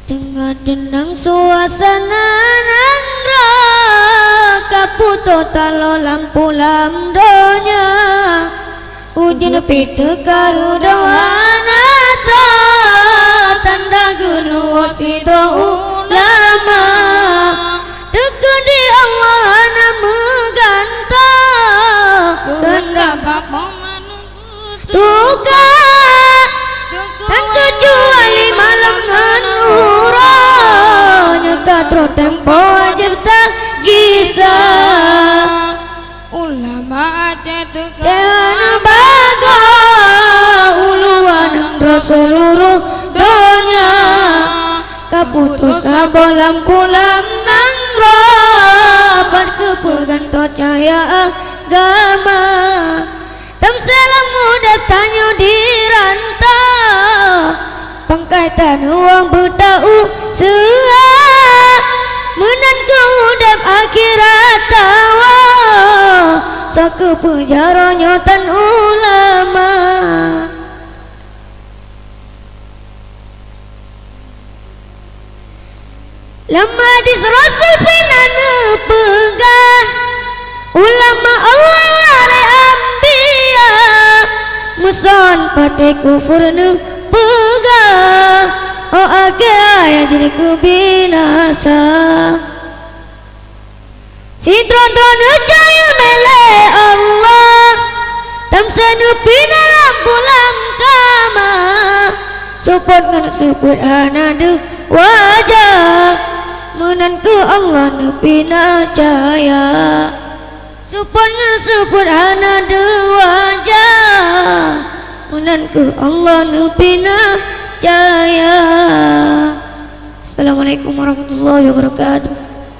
Dengan tenang suasana nangra kaputo talo lampu lamdonya ujian pita karu doana tanda genu wasido ulama dekat di Allah nama ganta kehendak bapa menunggu tugas dan kecuali malam nganuranya katro tempo ajarta gisa ulama Aceh tekan baga uluan seluruh dunia kaputus abolam kulam nangro berkepegan cahaya agama tamsalam muda tanyo dirantau pangkaitan uang betau sehat menan keudap akhirat tawa saka penjaranyo tan ulama lama hadis rasul pinana pegah ulama Allah re ambiya muson pate kufur ne pegah oh agak jadi ku binasa sidron-dron jaya mele Allah tamsanu pina lampu kama support ngan support anadu wajah menan ke Allah nu pina cahaya support ngan support anadu wajah menan ke Allah nu pina cahaya. Assalamualaikum warahmatullahi wabarakatuh.